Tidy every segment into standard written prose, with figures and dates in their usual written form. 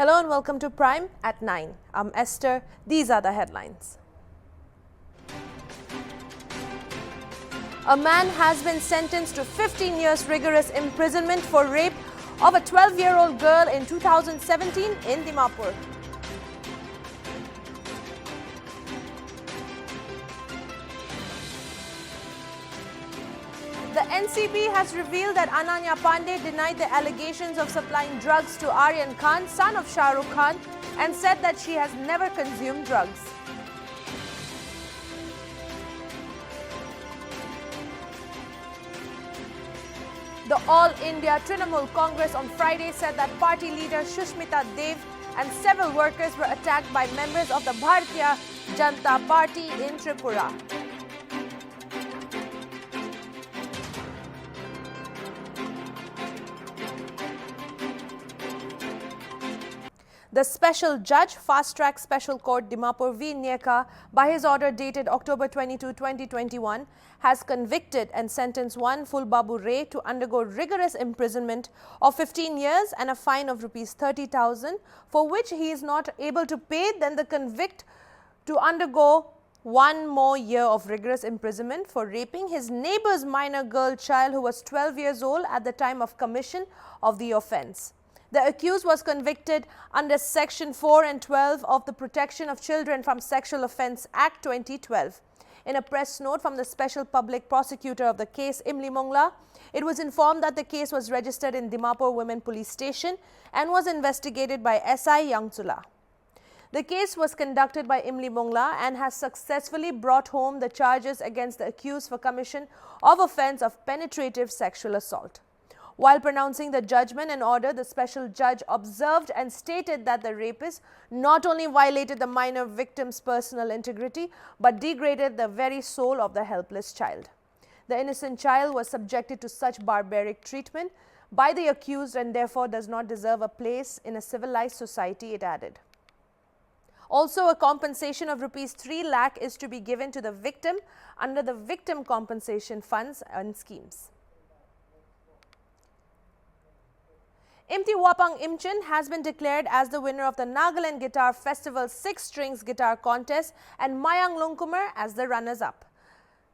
Hello and welcome to Prime at 9. I'm Esther. These are the headlines. A man has been sentenced to 15 years rigorous imprisonment for rape of a 12-year-old girl in 2017 in Dimapur. The NCB has revealed that Ananya Pandey denied the allegations of supplying drugs to Aryan Khan, son of Shah Rukh Khan, and said that she has never consumed drugs. The All India Trinamool Congress on Friday said that party leader Sushmita Dev and several workers were attacked by members of the Bharatiya Janata Party in Tripura. The special judge, Fast Track Special Court Dimapur V. Nyeka, by his order dated October 22, 2021, has convicted and sentenced one Fulbabu Ray to undergo rigorous imprisonment of 15 years and a fine of Rs 30,000, for which he is not able to pay. Then the convict to undergo one more year of rigorous imprisonment for raping his neighbor's minor girl child who was 12 years old at the time of commission of the offence. The accused was convicted under Section 4 and 12 of the Protection of Children from Sexual Offence Act 2012. In a press note from the Special Public Prosecutor of the case, Imli Mongla, it was informed that the case was registered in Dimapur Women Police Station and was investigated by SI Yangtula. The case was conducted by Imli Mongla and has successfully brought home the charges against the accused for commission of offence of penetrative sexual assault. While pronouncing the judgment and order, the special judge observed and stated that the rapist not only violated the minor victim's personal integrity, but degraded the very soul of the helpless child. The innocent child was subjected to such barbaric treatment by the accused and therefore does not deserve a place in a civilized society, it added. Also, a compensation of Rs 3 lakh is to be given to the victim under the victim compensation funds and schemes. Imti Wapang Imchen has been declared as the winner of the Nagaland Guitar Festival 6 Strings Guitar Contest and Mayang Lungkumar as the runners-up.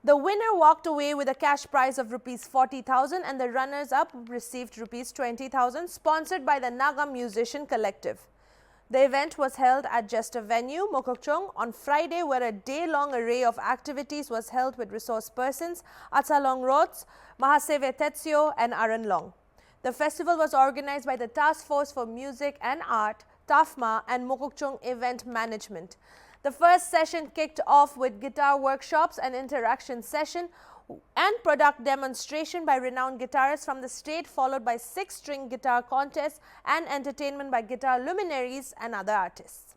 The winner walked away with a cash prize of Rs 40,000 and the runners-up received Rs 20,000, sponsored by the Naga Musician Collective. The event was held at Jester Venue, Mokokchung, on Friday, where a day-long array of activities was held with resource persons Atsalong Rods, Mahaseve Tetsio and Aran Long. The festival was organized by the Task Force for Music and Art, TAFMA, and Mokokchung Event Management. The first session kicked off with guitar workshops and interaction session and product demonstration by renowned guitarists from the state, followed by 6-string guitar contests and entertainment by guitar luminaries and other artists.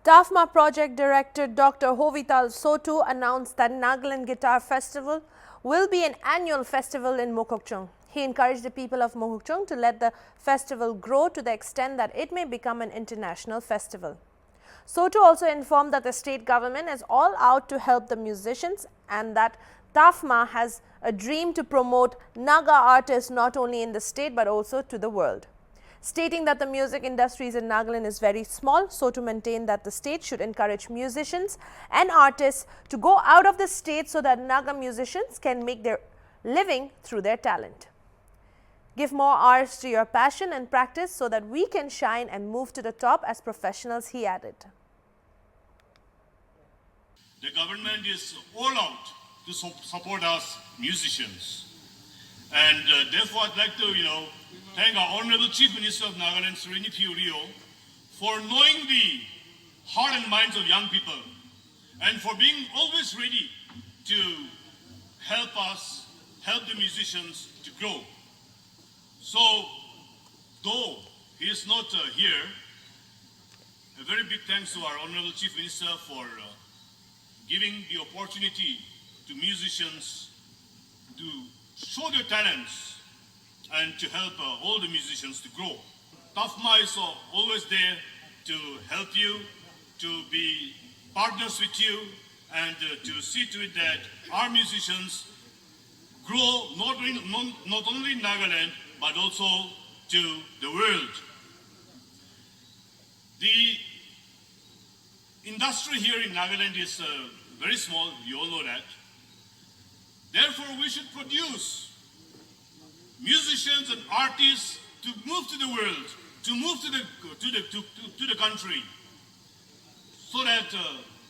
TAFMA project director Dr. Hovital Sotu announced that Nagaland Guitar Festival will be an annual festival in Mokokchung. He encouraged the people of Mokokchung to let the festival grow to the extent that it may become an international festival. Sotu also informed that the state government is all out to help the musicians and that TAFMA has a dream to promote Naga artists not only in the state but also to the world. Stating that the music industries in Nagaland is very small, Sotu maintained that the state should encourage musicians and artists to go out of the state so that Naga musicians can make their living through their talent. Give more hours to your passion and practice so that we can shine and move to the top as professionals, he added. The government is all out to support us musicians. And therefore, I'd like to, thank our Honorable Chief Minister of Nagaland, Srini Rio, for knowing the heart and minds of young people and for being always ready to help us, help the musicians to grow. So, though he is not here, a very big thanks to our Honorable Chief Minister for giving the opportunity to musicians to show their talents and to help all the musicians to grow. TAFMA is always there to help you, to be partners with you, and to see to it that our musicians grow not only in Nagaland, but also to the world. The industry here in Nagaland is very small, you all know that. Therefore, we should produce musicians and artists to move to the world, to move to the country, so that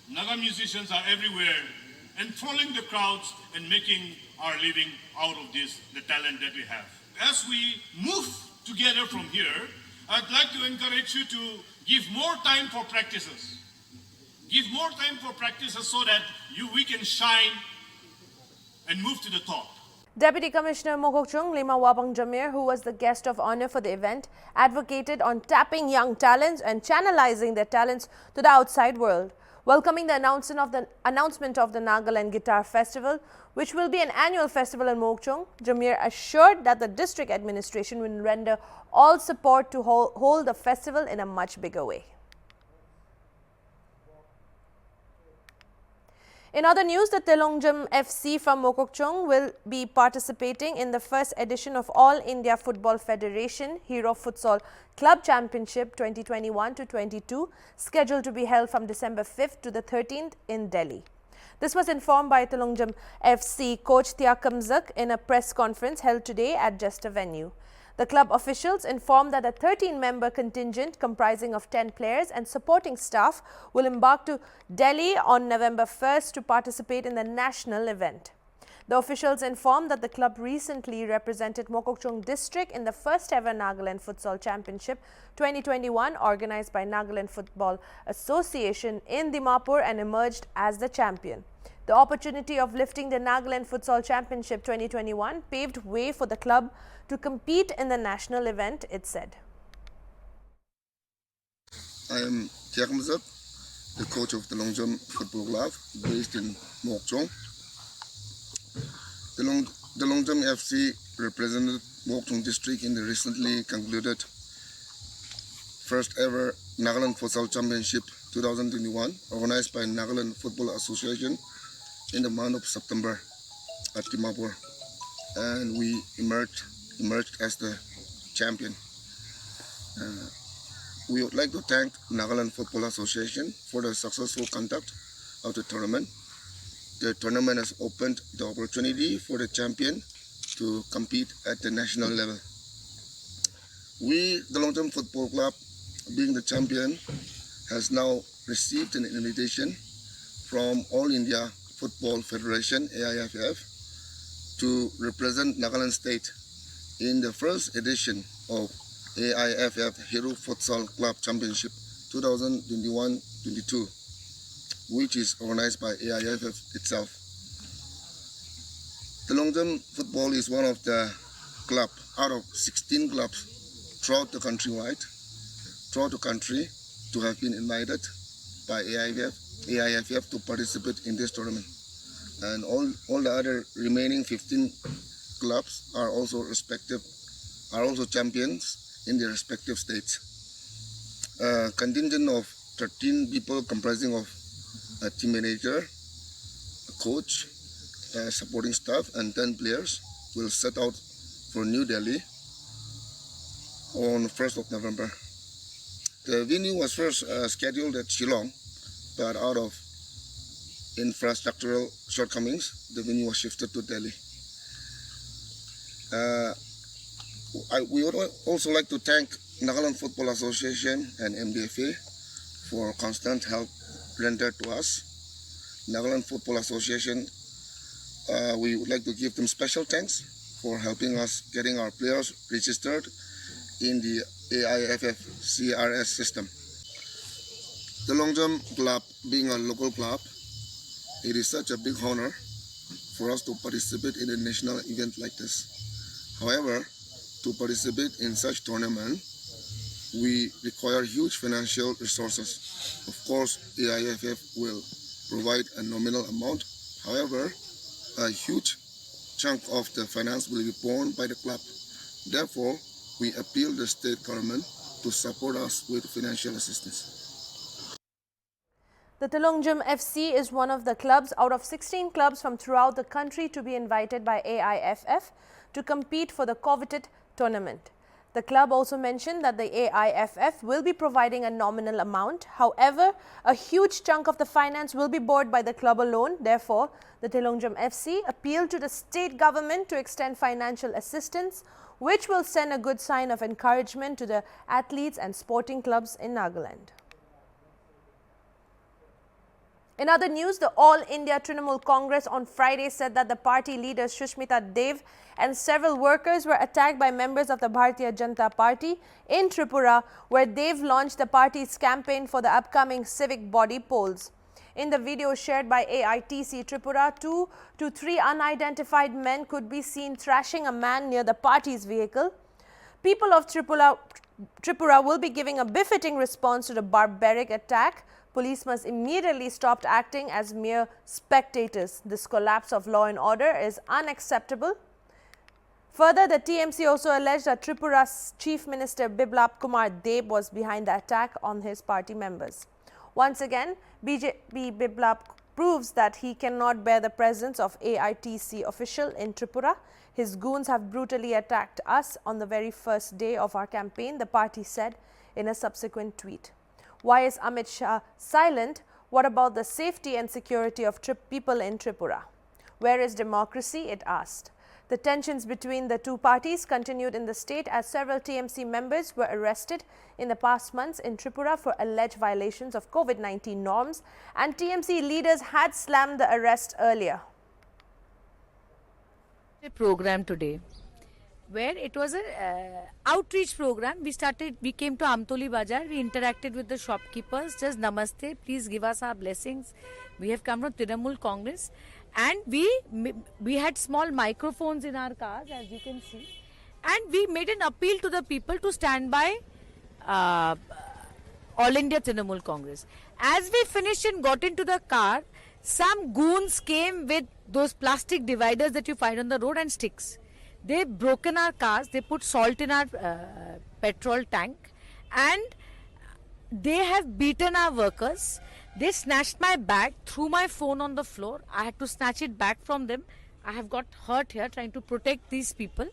Naga musicians are everywhere, enthralling the crowds and making our living out of the talent that we have. As we move together from here, I'd like to encourage you to give more time for practices. Give more time for practices so that we can shine and move to the top. Deputy Commissioner Mokokchung, Lima Wabang Jamir, who was the guest of honor for the event, advocated on tapping young talents and channelizing their talents to the outside world. Welcoming the announcement of the Nagaland Guitar Festival, which will be an annual festival in Mokokchung, Jamir assured that the district administration will render all support to hold the festival in a much bigger way. In other news, the Telongjam FC from Mokokchung will be participating in the first edition of All India Football Federation Hero Futsal Club Championship 2021-22, scheduled to be held from December 5th to the 13th in Delhi. This was informed by Telongjam FC coach Tia Kamzak in a press conference held today at Jester venue. The club officials informed that a 13-member contingent comprising of 10 players and supporting staff will embark to Delhi on November 1st to participate in the national event. The officials informed that the club recently represented Mokokchung district in the first ever Nagaland Futsal Championship 2021 organized by Nagaland Football Association in Dimapur and emerged as the champion. The opportunity of lifting the Nagaland Futsal Championship 2021 paved way for the club to compete in the national event, it said. I am Tia Kamzak, the coach of the Telongjam Football Club based in Mokokchung. The Telongjam FC represented Mokokchung district in the recently concluded first ever Nagaland Futsal Championship 2021 organized by Nagaland Football Association in the month of September at Dimapur, and we emerged as the champion. We would like to thank Nagaland Football Association for the successful conduct of the tournament. The tournament has opened the opportunity for the champion to compete at the national level. We, the Telongjam Football Club, being the champion, has now received an invitation from All India Football Federation, AIFF, to represent Nagaland State in the first edition of AIFF Hero Futsal Club Championship 2021-22, which is organized by AIFF itself. Telongjam Football is one of the club out of 16 clubs throughout the country to have been invited by AIFF to participate in this tournament. And all the other remaining 15 clubs are also champions in their respective states. A contingent of 13 people comprising of a team manager, a coach, supporting staff, and 10 players will set out for New Delhi on 1st of November. The venue was first scheduled at Shillong, but out of infrastructural shortcomings, the venue was shifted to Delhi. We would also like to thank Nagaland Football Association and MDFA for constant help rendered to us. Nagaland Football Association, we would like to give them special thanks for helping us getting our players registered in the AIFF CRS system. The long jump club being a local club, it is such a big honor for us to participate in a national event like this. However, to participate in such tournament, we require huge financial resources. Of course, AIFF will provide a nominal amount. However, a huge chunk of the finance will be borne by the club. Therefore, we appeal the state government to support us with financial assistance. The Telongjam FC is one of the clubs out of 16 clubs from throughout the country to be invited by AIFF to compete for the coveted tournament. The club also mentioned that the AIFF will be providing a nominal amount. However, a huge chunk of the finance will be borne by the club alone. Therefore, the Telongjam FC appealed to the state government to extend financial assistance, which will send a good sign of encouragement to the athletes and sporting clubs in Nagaland. In other news, the All India Trinamool Congress on Friday said that the party leader Sushmita Dev and several workers were attacked by members of the Bharatiya Janata Party in Tripura, where Dev launched the party's campaign for the upcoming civic body polls. In the video shared by AITC Tripura, 2 to 3 unidentified men could be seen thrashing a man near the party's vehicle. People of Tripura will be giving a befitting response to the barbaric attack. Police must immediately stop acting as mere spectators. This collapse of law and order is unacceptable. Further, the TMC also alleged that Tripura's Chief Minister Biplab Kumar Deb was behind the attack on his party members. Once again, BJP Biplab proves that he cannot bear the presence of AITC official in Tripura. His goons have brutally attacked us on the very first day of our campaign, the party said in a subsequent tweet. Why is Amit Shah silent? What about the safety and security of people in Tripura? Where is democracy? It asked. The tensions between the two parties continued in the state as several TMC members were arrested in the past months in Tripura for alleged violations of COVID-19 norms, and TMC leaders had slammed the arrest earlier. A program today where it was a outreach program. We came to Amtoli Bazaar, we interacted with the shopkeepers, just namaste, please give us our blessings. We have come from Trinamool Congress, and we had small microphones in our cars, as you can see, and we made an appeal to the people to stand by All India Trinamool Congress. As we finished and got into the car, some goons came with those plastic dividers that you find on the road and sticks. They broken our cars, they put salt in our petrol tank, and they have beaten our workers. They snatched my bag, threw my phone on the floor. I had to snatch it back from them. I have got hurt here trying to protect these people.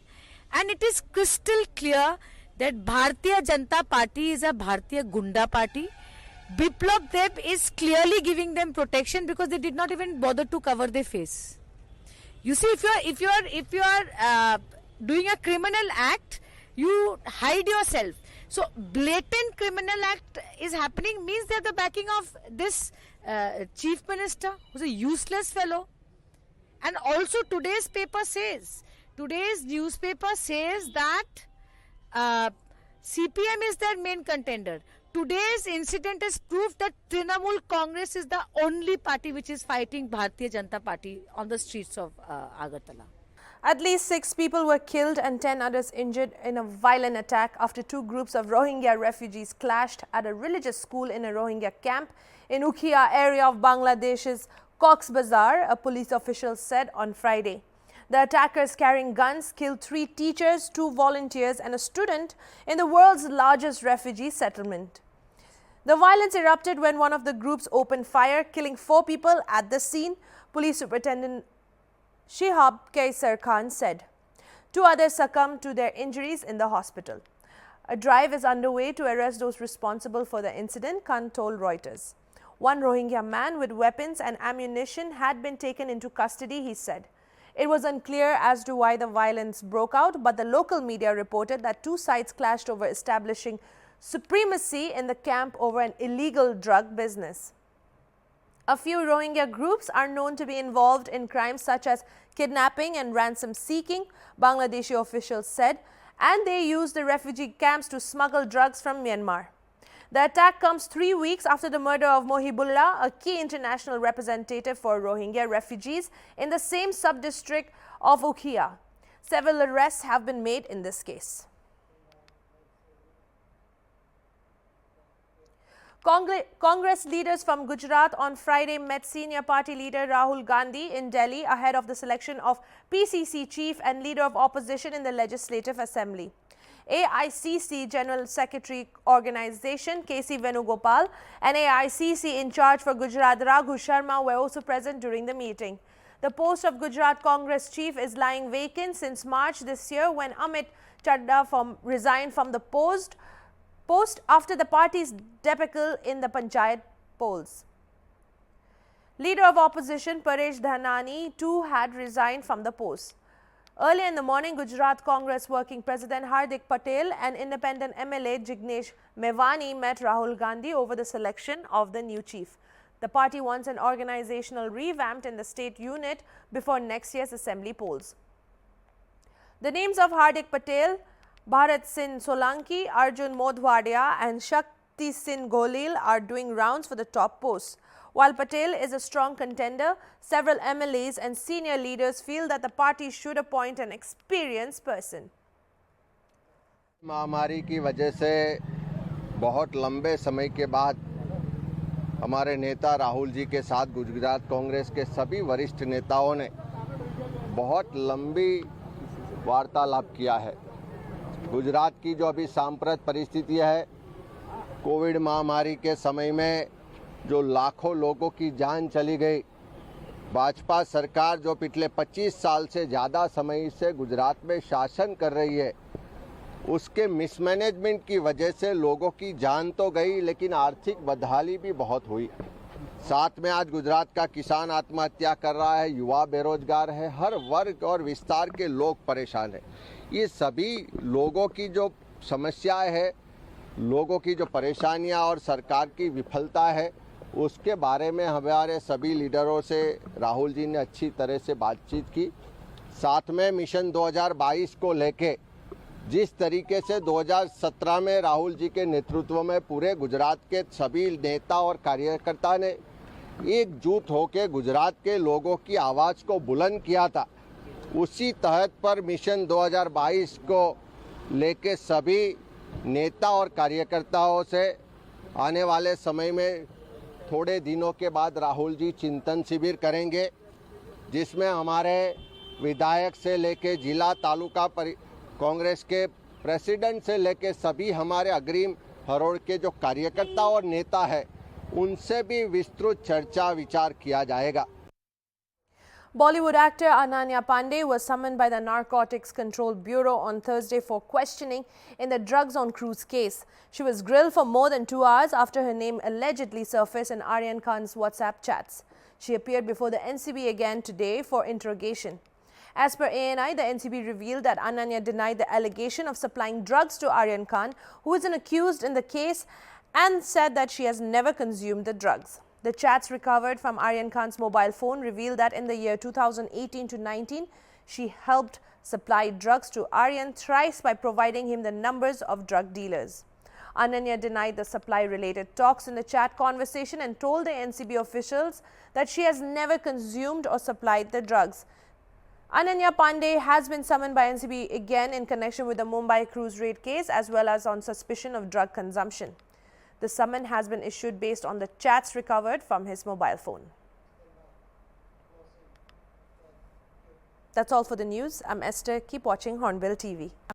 And it is crystal clear that Bharatiya Janata Party is a Bharatiya Gunda Party. Biplab Deb is clearly giving them protection because they did not even bother to cover their face. You see, if you are doing a criminal act, you hide yourself. So blatant criminal act is happening means they are the backing of this chief minister, who's a useless fellow. And also today's newspaper says that CPM is their main contender. Today's incident has proved that Trinamool Congress is the only party which is fighting Bharatiya Janata Party on the streets of Agartala. At least 6 people were killed and 10 others injured in a violent attack after two groups of Rohingya refugees clashed at a religious school in a Rohingya camp in Ukhia area of Bangladesh's Cox's Bazar, a police official said on Friday. The attackers carrying guns killed 3 teachers, 2 volunteers and a student in the world's largest refugee settlement. The violence erupted when one of the groups opened fire, killing 4 people at the scene, Police Superintendent Shihab Kaisar Khan said. 2 others succumbed to their injuries in the hospital. A drive is underway to arrest those responsible for the incident, Khan told Reuters. One Rohingya man with weapons and ammunition had been taken into custody, he said. It was unclear as to why the violence broke out, but the local media reported that 2 sides clashed over establishing supremacy in the camp over an illegal drug business. A few Rohingya groups are known to be involved in crimes such as kidnapping and ransom seeking, Bangladeshi officials said, and they use the refugee camps to smuggle drugs from Myanmar. The attack comes 3 weeks after the murder of Mohibullah, a key international representative for Rohingya refugees in the same sub-district of Ukhia. Several arrests have been made in this case. Congress leaders from Gujarat on Friday met senior party leader Rahul Gandhi in Delhi ahead of the selection of PCC chief and leader of opposition in the Legislative Assembly. AICC General Secretary Organization KC Venugopal and AICC in charge for Gujarat Raghu Sharma were also present during the meeting. The post of Gujarat Congress chief is lying vacant since March this year when Amit Chadda resigned from the post after the party's debacle in the Panchayat polls. Leader of opposition Paresh Dhanani too had resigned from the post. Earlier in the morning, Gujarat Congress Working President Hardik Patel and independent MLA Jignesh Mevani met Rahul Gandhi over the selection of the new chief. The party wants an organizational revamp in the state unit before next year's assembly polls. The names of Hardik Patel, Bharat Singh Solanki, Arjun Modhwadia and Shakti Singh Golil are doing rounds for the top posts. While Patel is a strong contender, several MLAs and senior leaders feel that the party should appoint an experienced person. महामारी की वजह से बहुत लंबे समय के बाद हमारे नेता राहुल जी के साथ गुजरात कांग्रेस के सभी वरिष्ठ नेताओं ने बहुत लंबी वार्तालाप किया है। गुजरात की जो अभी सांप्रत परिस्थिति है, कोविड महामारी के समय में जो लाखों लोगों की जान चली गई, भाजपा सरकार जो पिछले 25 साल से ज़्यादा समय से गुजरात में शासन कर रही है, उसके मिसमैनेजमेंट की वजह से लोगों की जान तो गई लेकिन आर्थिक बदहाली भी बहुत हुई। साथ में आज गुजरात का किसान आत्महत्या कर रहा है, युवा बेरोजगार है, हर वर्ग और विस्तार के लोग परेशान हैं। ये सभी लोगों की जो समस्याएं है, लोगों की जो परेशानियां और सरकार की विफलता है, उसके बारे में हमारे सभी लीडरों से राहुल जी ने अच्छी तरह से बातचीत की। साथ में मिशन 2022 को लेके जिस तरीके से 2017 में राहुल जी के नेतृत्व में पूरे गुजरात के सभी नेता और कार्यकर्ता ने एकजुट होकर गुजरात के लोगों की आवाज़ को बुलंद किया था, उसी तहत पर मिशन 2022 को लेके सभी नेता और कार्यकर्ताओं से आने वाले समय में थोड़े दिनों के बाद राहुल जी चिंतन शिविर करेंगे, जिसमें हमारे विधायक से लेके जिला तालुका कांग्रेस के प्रेसिडेंट से लेके सभी हमारे अग्रिम हरोड़ के जो कार्यकर्ता और नेता है, उनसे भी विस्तृत चर्चा विचार किया जाएगा। Bollywood actor Ananya Pandey was summoned by the Narcotics Control Bureau on Thursday for questioning in the drugs on cruise case. She was grilled for more than 2 hours after her name allegedly surfaced in Aryan Khan's WhatsApp chats. She appeared before the NCB again today for interrogation. As per ANI, the NCB revealed that Ananya denied the allegation of supplying drugs to Aryan Khan, who is an accused in the case, and said that she has never consumed the drugs. The chats recovered from Aryan Khan's mobile phone revealed that in the year 2018 to 19, she helped supply drugs to Aryan thrice by providing him the numbers of drug dealers. Ananya denied the supply-related talks in the chat conversation and told the NCB officials that she has never consumed or supplied the drugs. Ananya Pandey has been summoned by NCB again in connection with the Mumbai cruise raid case as well as on suspicion of drug consumption. The summon has been issued based on the chats recovered from his mobile phone. That's all for the news. I'm Esther. Keep watching Hornbill TV.